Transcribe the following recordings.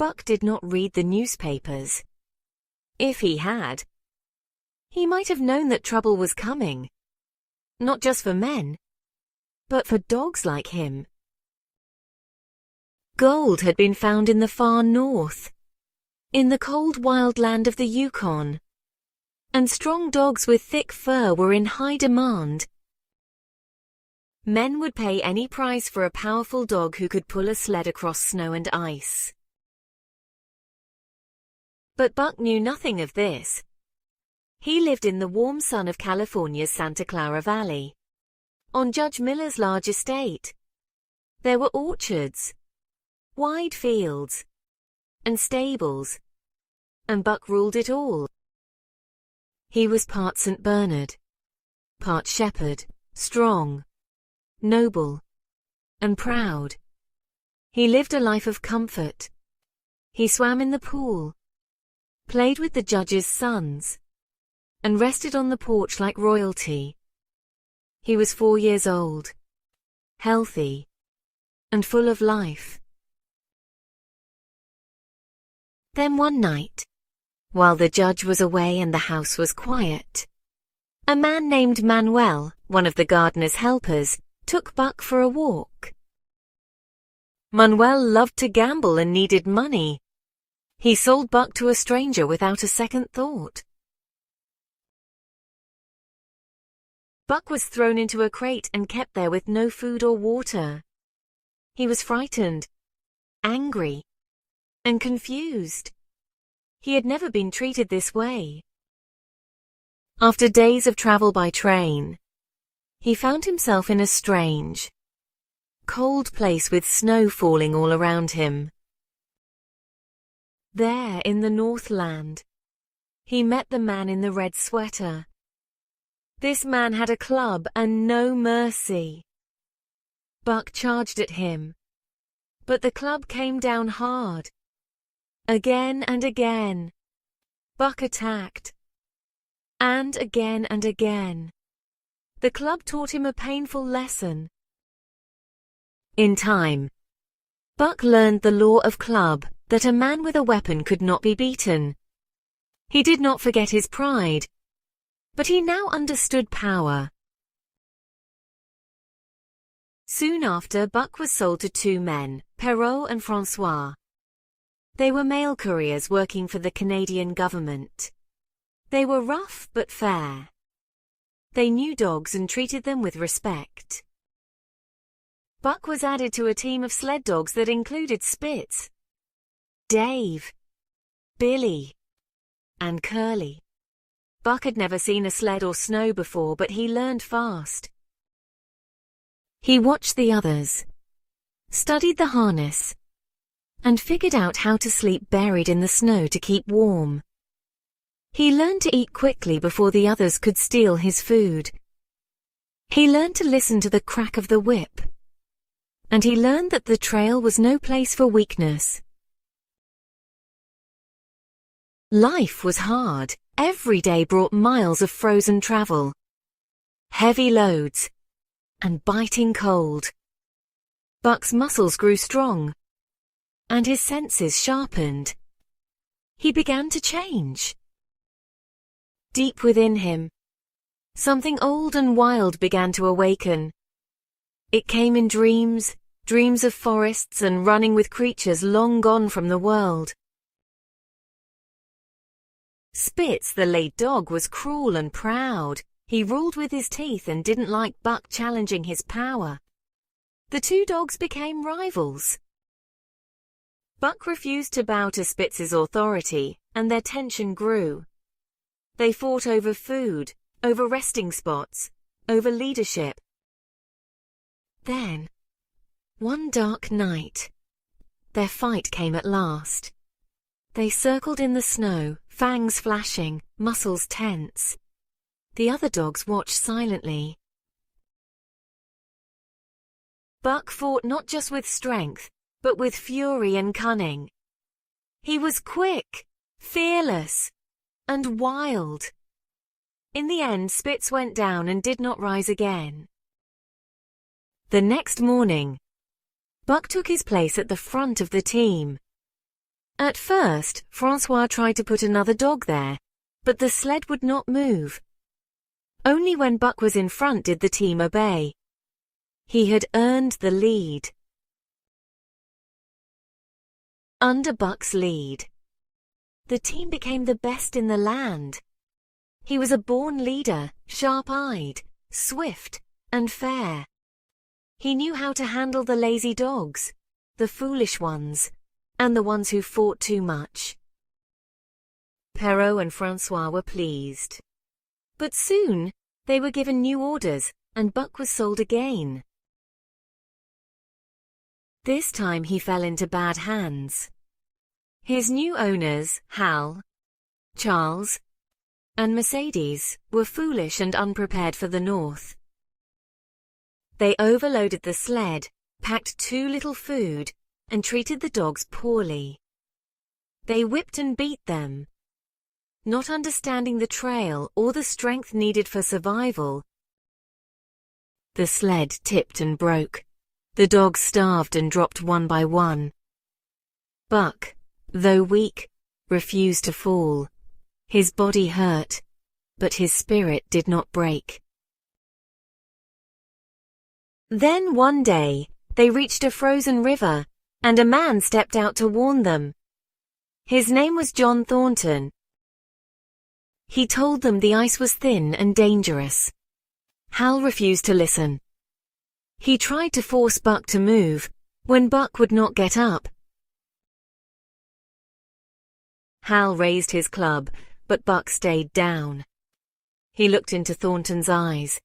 Buck did not read the newspapers. If he had, he might have known that trouble was coming. Not just for men, but for dogs like him. Gold had been found in the far north, in the cold wild land of the Yukon, and strong dogs with thick fur were in high demand. Men would pay any price for a powerful dog who could pull a sled across snow and ice. But Buck knew nothing of this. He lived in the warm sun of California's Santa Clara Valley. On Judge Miller's large estate, there were orchards, wide fields, and stables, and Buck ruled it all. He was part St. Bernard, part shepherd, strong, noble, and proud. He lived a life of comfort. He swam in the pool, played with the judge's sons, and rested on the porch like royalty. He was 4 years old, healthy, and full of life. Then one night, while the judge was away and the house was quiet, a man named Manuel, one of the gardener's helpers, took Buck for a walk. Manuel loved to gamble and needed money. He sold Buck to a stranger without a second thought. Buck was thrown into a crate and kept there with no food or water. He was frightened, angry, and confused. He had never been treated this way. After days of travel by train, he found himself in a strange, cold place with snow falling all around him. There in the Northland, he met the man in the red sweater. This man had a club and no mercy. Buck charged at him, but the club came down hard. Again and again, Buck attacked, and again and again. The club taught him a painful lesson. In time, Buck learned the law of club, that a man with a weapon could not be beaten. He did not forget his pride, but he now understood power. Soon after, Buck was sold to 2 men, Perrault and Francois. They were mail couriers working for the Canadian government. They were rough but fair. They knew dogs and treated them with respect. Buck was added to a team of sled dogs that included Spitz, Dave, Billy, and Curly. Buck had never seen a sled or snow before, but he learned fast. He watched the others, studied the harness, and figured out how to sleep buried in the snow to keep warm. He learned to eat quickly before the others could steal his food. He learned to listen to the crack of the whip. And he learned that the trail was no place for weakness. Life was hard. Every day brought miles of frozen travel, heavy loads, and biting cold. Buck's muscles grew strong, and his senses sharpened. He began to change. Deep within him, something old and wild began to awaken. It came in dreams, dreams of forests and running with creatures long gone from the world. Spitz, the laid dog, was cruel and proud. He ruled with his teeth and didn't like Buck challenging his power. The 2 dogs became rivals. Buck refused to bow to Spitz's authority, and their tension grew. They fought over food, over resting spots, over leadership. Then, one dark night, their fight came at last. They circled in the snow, fangs flashing, muscles tense. The other dogs watched silently. Buck fought not just with strength, but with fury and cunning. He was quick, fearless, and wild. In the end, Spitz went down and did not rise again. The next morning, Buck took his place at the front of the team. At first, Francois tried to put another dog there, but the sled would not move. Only when Buck was in front did the team obey. He had earned the lead. Under Buck's lead, the team became the best in the land. He was a born leader, sharp-eyed, swift, and fair. He knew how to handle the lazy dogs, the foolish ones, and the ones who fought too much. Perrault and Francois were pleased. But soon, they were given new orders, and Buck was sold again. This time he fell into bad hands. His new owners, Hal, Charles, and Mercedes, were foolish and unprepared for the north. They overloaded the sled, packed too little food, and treated the dogs poorly. They whipped and beat them. Not understanding the trail or the strength needed for survival, the sled tipped and broke. The dogs starved and dropped one by one. Buck, though weak, refused to fall. His body hurt, but his spirit did not break. Then one day, they reached a frozen river, and a man stepped out to warn them. His name was John Thornton. He told them the ice was thin and dangerous. Hal refused to listen. He tried to force Buck to move, when Buck would not get up. Hal raised his club, but Buck stayed down. He looked into Thornton's eyes,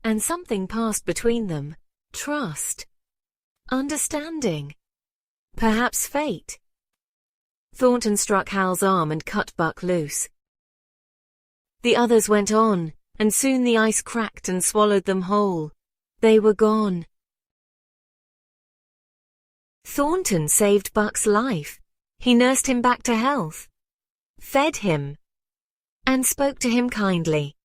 and something passed between them. Trust, understanding, perhaps fate. Thornton struck Hal's arm and cut Buck loose. The others went on, and soon the ice cracked and swallowed them whole. They were gone. Thornton saved Buck's life. He nursed him back to health, fed him, and spoke to him kindly.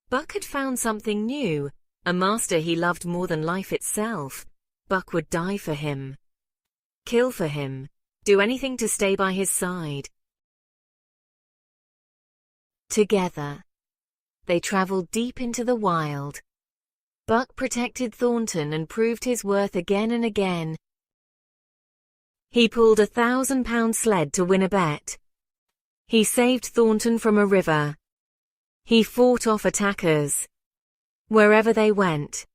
Buck had found something new, a master he loved more than life itself. Buck would die for him, kill for him, do anything to stay by his side. Together, they traveled deep into the wild. Buck protected Thornton and proved his worth again and again. He pulled a 1,000-pound sled to win a bet. He saved Thornton from a river. He fought off attackers. Wherever they went,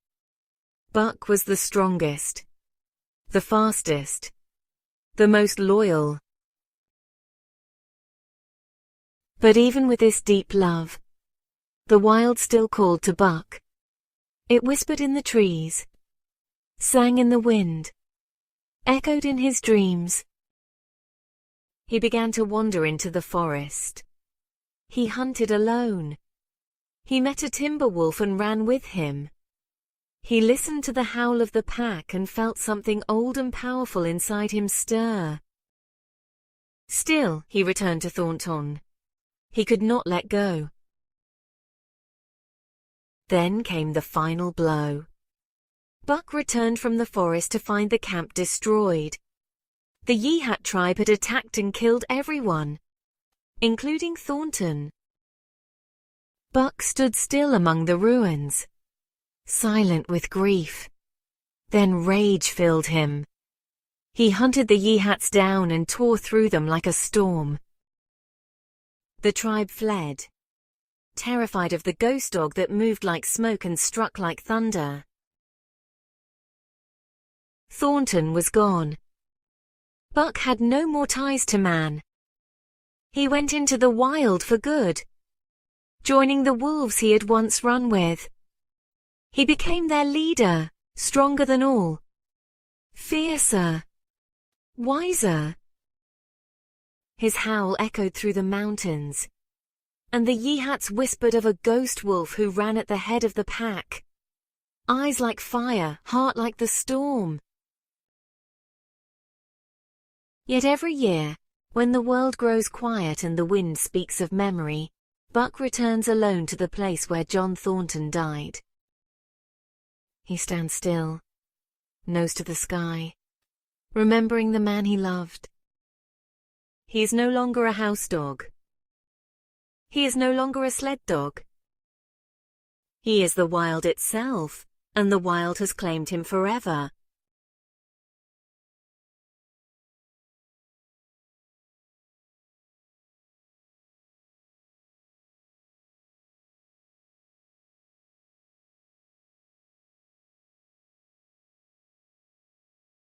Buck was the strongest, the fastest, the most loyal. But even with this deep love, the wild still called to Buck. It whispered in the trees, sang in the wind, echoed in his dreams. He began to wander into the forest. He hunted alone. He met a timber wolf and ran with him. He listened to the howl of the pack and felt something old and powerful inside him stir. Still, he returned to Thornton. He could not let go. Then came the final blow. Buck returned from the forest to find the camp destroyed. The Yihat tribe had attacked and killed everyone, including Thornton. Buck stood still among the ruins, silent with grief. Then rage filled him. He hunted the Yihats down and tore through them like a storm. The tribe fled, terrified of the ghost dog that moved like smoke and struck like thunder. Thornton was gone. Buck had no more ties to man. He went into the wild for good, joining the wolves he had once run with. He became their leader, stronger than all, fiercer, wiser. His howl echoed through the mountains, and the Yihats whispered of a ghost wolf who ran at the head of the pack. Eyes like fire, heart like the storm. Yet every year, when the world grows quiet and the wind speaks of memory, Buck returns alone to the place where John Thornton died. He stands still, nose to the sky, remembering the man he loved. He is no longer a house dog. He is no longer a sled dog. He is the wild itself, and the wild has claimed him forever.